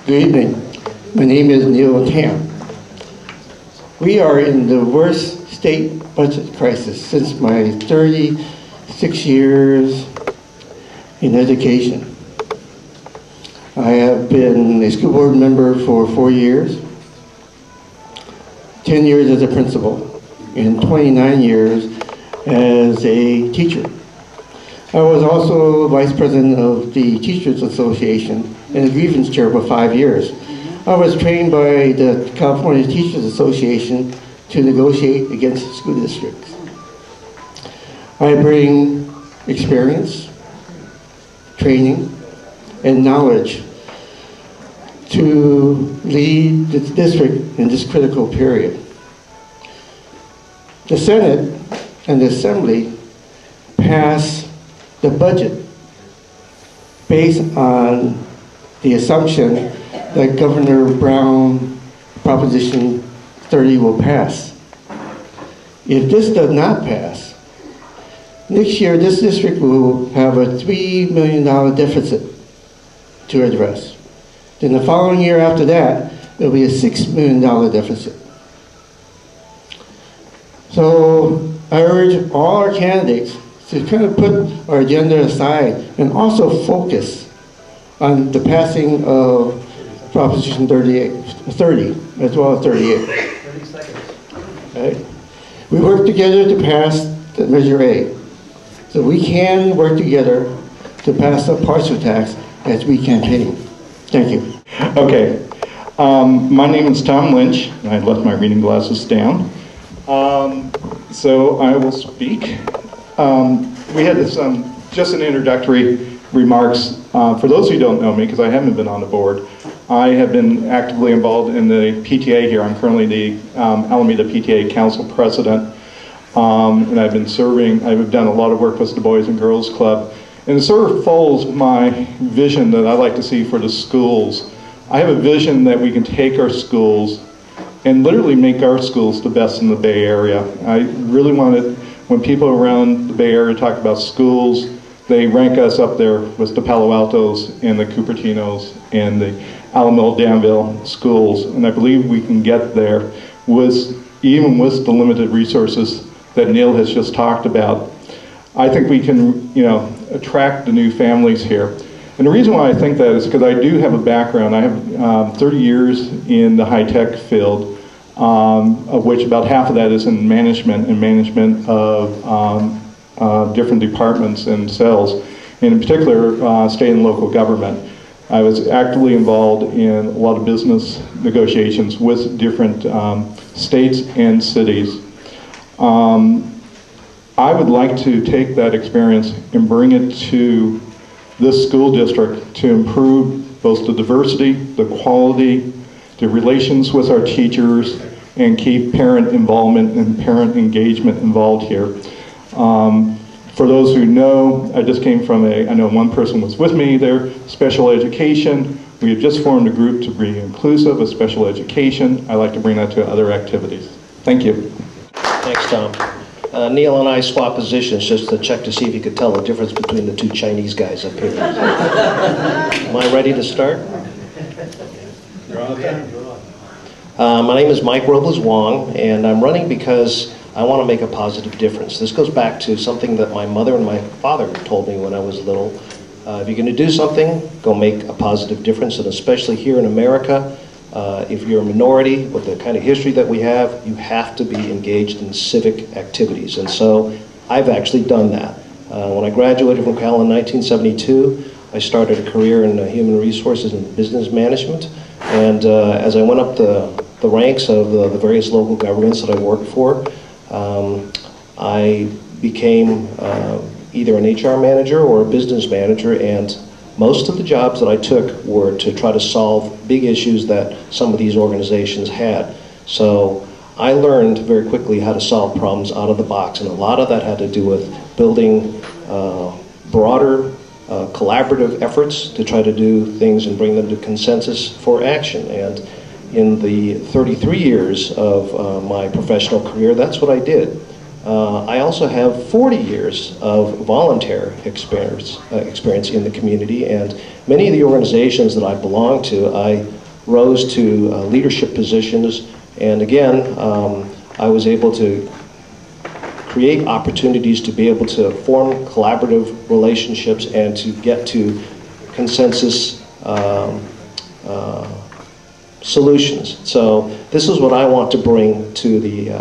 Good evening. My name is Neil Tam. We are in the worst state budget crisis since my 36 years in education. I have been a school board member for 4 years, 10 years as a principal, and 29 years as a teacher. I was also vice president of the Teachers Association and a grievance chair for 5 years. I was trained by the California Teachers Association to negotiate against school districts. I bring experience, training, and knowledge to lead the district in this critical period. The Senate and the Assembly passed the budget based on the assumption that Governor Brown Proposition 30 will pass. If this does not pass, next year this district will have a $3 million deficit to address. Then the following year after that, it will be a $6 million deficit. So I urge all our candidates to kind of put our agenda aside and also focus on the passing of Proposition 30 as well as 38. 30 seconds. Right? We work together to pass the Measure A. So we can work together to pass the partial tax as we campaign. Thank you. Okay. My name is Tom Lynch. I left my reading glasses down. So I will speak. We had this, just an introductory remarks. For those who don't know me, because I haven't been on the board, I have been actively involved in the PTA here. I'm currently the Alameda PTA Council President. And I've been serving, I've done a lot of work with the Boys and Girls Club. And it sort of follows my vision that I like to see for the schools. I have a vision that we can take our schools and literally make our schools the best in the Bay Area. I really want it, when people around the Bay Area talk about schools, they rank us up there with the Palo Altos and the Cupertinos and the Alameda Danville schools. And I believe we can get there even with the limited resources that Neil has just talked about. I think we can, attract the new families here. And the reason why I think that is because I do have a background. I have 30 years in the high-tech field, of which about half of that is in management and management of different departments and cells, and in particular, state and local government. I was actively involved in a lot of business negotiations with different states and cities. I would like to take that experience and bring it to this school district to improve both the diversity, the quality, the relations with our teachers, and keep parent involvement and parent engagement involved here. For those who know, I just came from I know one person was with me there, special education. We have just formed a group to be inclusive of special education. I like to bring that to other activities. Thank you. Thanks, Tom. Neil and I swapped positions just to check to see if you could tell the difference between the two Chinese guys up here. Am I ready to start? You're on time. My name is Mike Robles Wong, and I'm running because I want to make a positive difference. This goes back to something that my mother and my father told me when I was little. If you're going to do something, go make a positive difference, and especially here in America, if you're a minority with the kind of history that we have, you have to be engaged in civic activities. And so I've actually done that. When I graduated from Cal in 1972, I started a career in human resources and business management. And as I went up the ranks of the various local governments that I worked for, I became either an HR manager or a business manager, and most of the jobs that I took were to try to solve big issues that some of these organizations had. So I learned very quickly how to solve problems out of the box, and a lot of that had to do with building broader collaborative efforts to try to do things and bring them to consensus for action. And in the 33 years of my professional career, that's what I did. I also have 40 years of volunteer experience in the community, and many of the organizations that I belong to, I rose to leadership positions, and again, I was able to create opportunities to be able to form collaborative relationships and to get to consensus solutions. So this is what I want to bring to the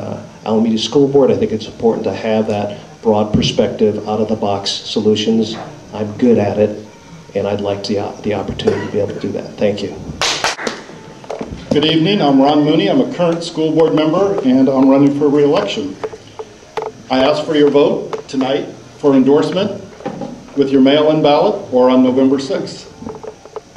Alameda School Board. I think it's important to have that broad perspective, out-of-the-box solutions. I'm good at it, and I'd like the opportunity to be able to do that. Thank you. Good evening, I'm Ron Mooney. I'm a current school board member, and I'm running for re-election. I ask for your vote tonight for endorsement with your mail-in ballot or on November 6th.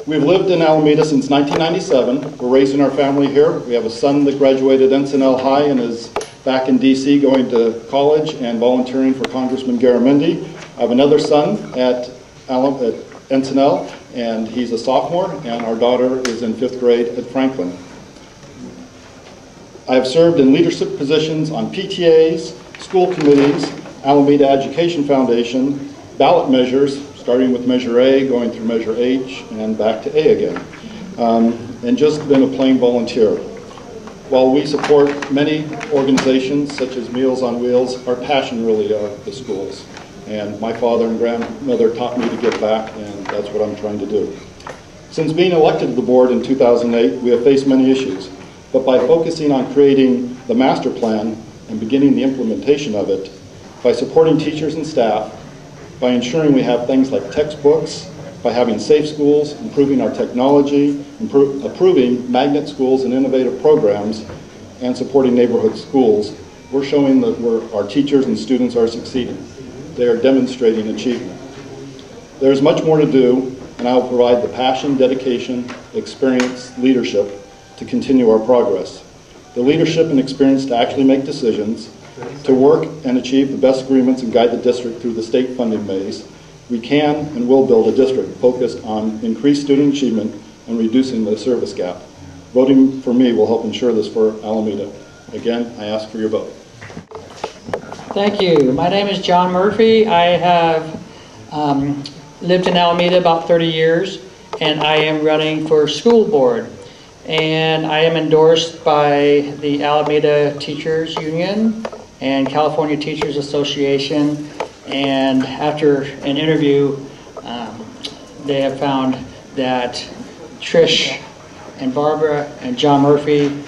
We've lived in Alameda since 1997. We're raising our family here. We have a son that graduated Encinal High and is back in DC going to college and volunteering for Congressman Garamendi. I have another son at Encinal, and he's a sophomore, and our daughter is in 5th grade at Franklin. I have served in leadership positions on PTAs, school committees, Alameda Education Foundation, ballot measures, starting with Measure A, going through Measure H, and back to A again, and just been a plain volunteer. While we support many organizations such as Meals on Wheels, our passion really are the schools. And my father and grandmother taught me to give back, and that's what I'm trying to do. Since being elected to the board in 2008, we have faced many issues, but by focusing on creating the master plan and beginning the implementation of it, by supporting teachers and staff, by ensuring we have things like textbooks, by having safe schools, improving our technology, approving magnet schools and innovative programs, and supporting neighborhood schools, we're showing that our teachers and students are succeeding. They are demonstrating achievement. There's much more to do, and I will provide the passion, dedication, experience, leadership to continue our progress. The leadership and experience to actually make decisions, to work and achieve the best agreements and guide the district through the state funding maze. We can and will build a district focused on increased student achievement and reducing the service gap. Voting for me will help ensure this for Alameda. Again, I ask for your vote. Thank you. My name is John Murphy. I have lived in Alameda about 30 years, and I am running for school board. And I am endorsed by the Alameda Teachers Union and California Teachers Association. And after an interview, they have found that Trish and Barbara and John Murphy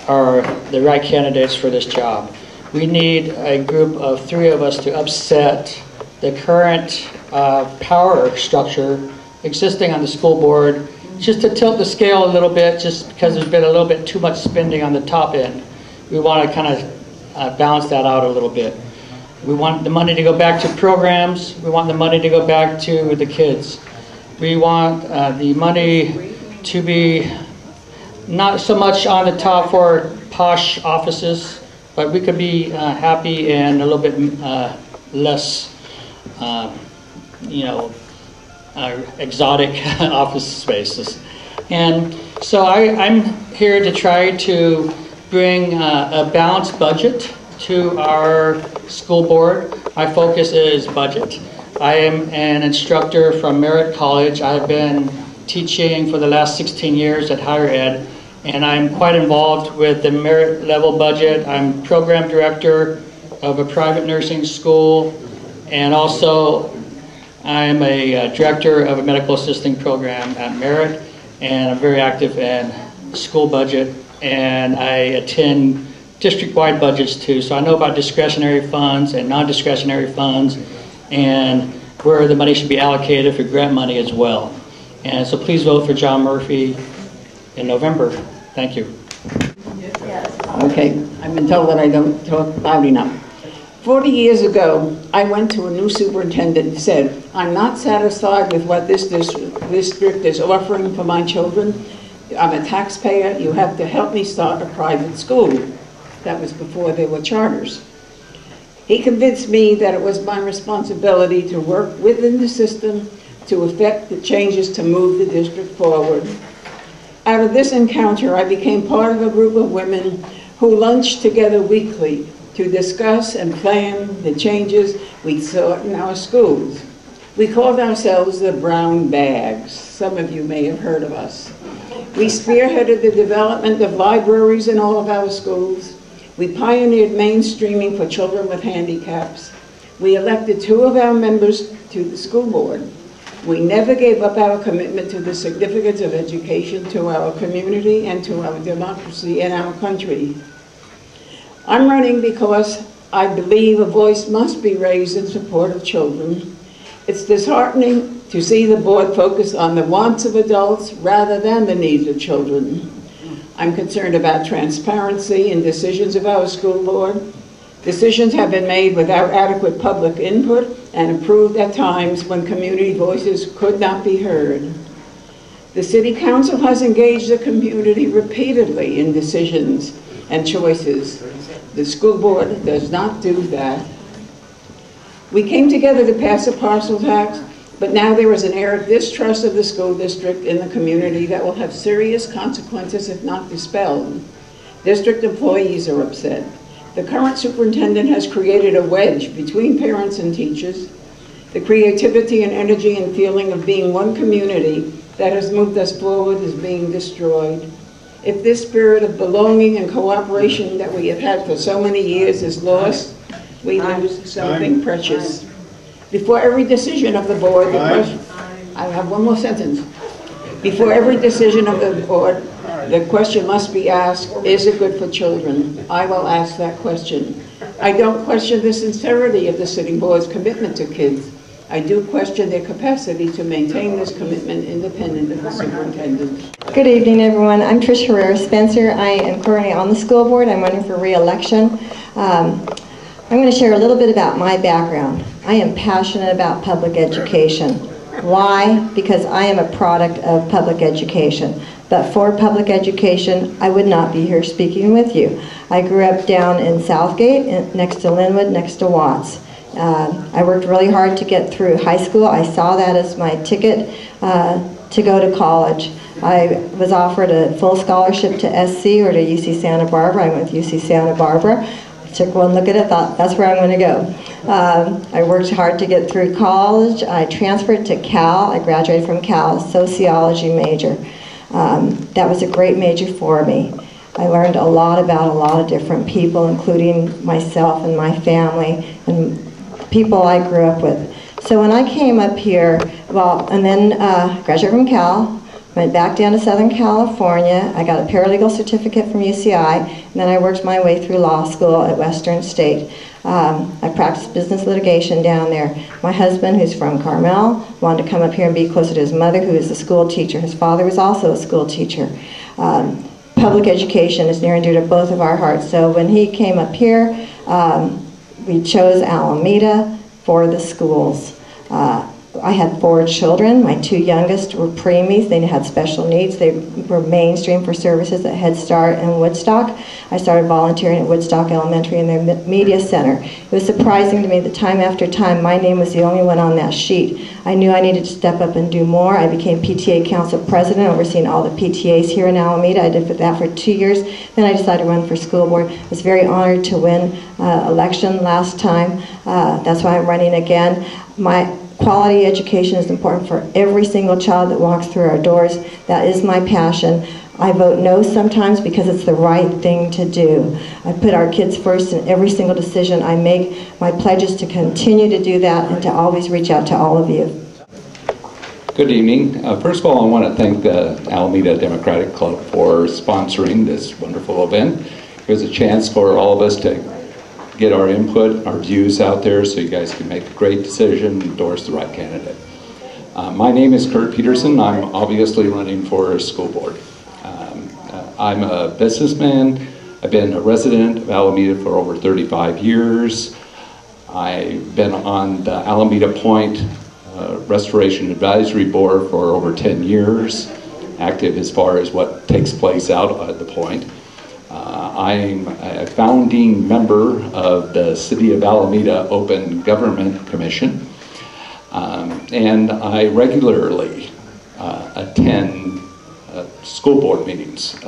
are the right candidates for this job. We need a group of 3 of us to upset the current power structure existing on the school board, just to tilt the scale a little bit, just because there's been a little bit too much spending on the top end. We want to kind of balance that out a little bit. We want the money to go back to programs. We want the money to go back to the kids. We want the money to be not so much on the top for posh offices, but we could be happy and a little bit less, exotic office spaces. And so I'm here to try to bring a balanced budget to our school board. My focus is budget. I am an instructor from Merritt College. I've been teaching for the last 16 years at higher ed, and I'm quite involved with the merit level budget. I'm program director of a private nursing school, and also I'm a director of a medical assisting program at Merritt, and I'm very active in school budget, and I attend district-wide budgets too, so I know about discretionary funds and non-discretionary funds and where the money should be allocated for grant money as well. And so please vote for John Murphy in November. Thank you. Okay, I've been told that I don't talk loud enough. 40 years ago, I went to a new superintendent and said, I'm not satisfied with what this district is offering for my children. I'm a taxpayer. You have to help me start a private school. That was before there were charters. He convinced me that it was my responsibility to work within the system to effect the changes to move the district forward. Out of this encounter, I became part of a group of women who lunched together weekly to discuss and plan the changes we sought in our schools. We called ourselves the Brown Bags. Some of you may have heard of us. We spearheaded the development of libraries in all of our schools. We pioneered mainstreaming for children with handicaps. We elected 2 of our members to the school board. We never gave up our commitment to the significance of education to our community and to our democracy and our country. I'm running because I believe a voice must be raised in support of children. It's disheartening to see the board focus on the wants of adults rather than the needs of children. I'm concerned about transparency in decisions of our school board. Decisions have been made without adequate public input and approved at times when community voices could not be heard. The City Council has engaged the community repeatedly in decisions and choices. The school board does not do that. We came together to pass a parcel tax, but now there is an air of distrust of the school district in the community that will have serious consequences if not dispelled. District employees are upset. The current superintendent has created a wedge between parents and teachers. The creativity and energy and feeling of being one community that has moved us forward is being destroyed. If this spirit of belonging and cooperation that we have had for so many years is lost, we lose something precious. Before every decision of the board, I have one more sentence. Before every decision of the board, the question must be asked, is it good for children? I will ask that question. I don't question the sincerity of the sitting board's commitment to kids. I do question their capacity to maintain this commitment independent of the superintendent. Good evening, everyone. I'm Trish Herrera-Spencer. I am currently on the school board. I'm running for re-election. I'm going to share a little bit about my background. I am passionate about public education. Why? Because I am a product of public education. But for public education, I would not be here speaking with you. I grew up down in Southgate, next to Linwood, next to Watts. I worked really hard to get through high school. I saw that as my ticket to go to college. I was offered a full scholarship to SC or to UC Santa Barbara. I went with UC Santa Barbara. Took one look at it, thought that's where I'm going to go. I worked hard to get through college. I transferred to Cal. I graduated from Cal, sociology major. That was a great major for me. I learned a lot about a lot of different people, including myself and my family and people I grew up with. So when I came up here, and then graduated from Cal, went back down to Southern California. I got a paralegal certificate from UCI, and then I worked my way through law school at Western State. I practiced business litigation down there. My husband, who's from Carmel, wanted to come up here and be closer to his mother, who is a school teacher. His father was also a school teacher. Public education is near and dear to both of our hearts. So when he came up here, we chose Alameda for the schools. I had 4 children. My 2 youngest were preemies. They had special needs. They were mainstream for services at Head Start and Woodstock. I started volunteering at Woodstock Elementary in their media center. It was surprising to me that time after time, my name was the only one on that sheet. I knew I needed to step up and do more. I became PTA Council President, overseeing all the PTAs here in Alameda. I did that for 2 years. Then I decided to run for school board. I was very honored to win election last time. That's why I'm running again. My quality education is important for every single child that walks through our doors. That is my passion. I vote no sometimes because it's the right thing to do. I put our kids first in every single decision I make. My pledge is to continue to do that and to always reach out to all of you. Good evening. First of all, I want to thank the Alameda Democratic Club for sponsoring this wonderful event. It was a chance for all of us to get our input, our views out there so you guys can make a great decision and endorse the right candidate. My name is Kurt Peterson. I'm obviously running for school board. I'm a businessman. I've been a resident of Alameda for over 35 years. I've been on the Alameda Point Restoration Advisory Board for over 10 years, active as far as what takes place out at the point. I'm a founding member of the City of Alameda Open Government Commission, and I regularly attend school board meetings.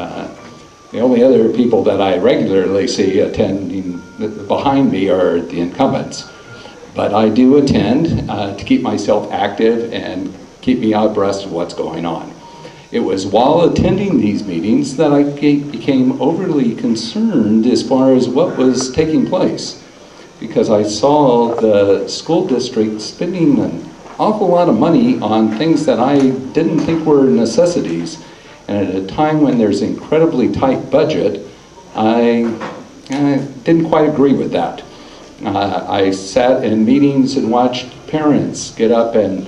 The only other people that I regularly see attending behind me are the incumbents. But I do attend to keep myself active and keep me abreast of what's going on. It was while attending these meetings that I became overly concerned as far as what was taking place, because I saw the school district spending an awful lot of money on things that I didn't think were necessities. And at a time when there's incredibly tight budget, I didn't quite agree with that. I sat in meetings and watched parents get up and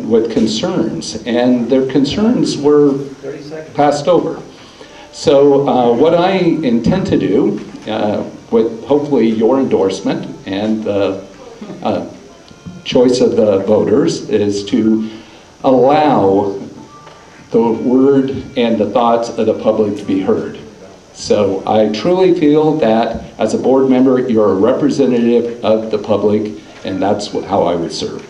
with concerns, and their concerns were passed over. So what I intend to do, with hopefully your endorsement and the choice of the voters, is to allow the word and the thoughts of the public to be heard. So I truly feel that as a board member, you're a representative of the public, and that's how I would serve.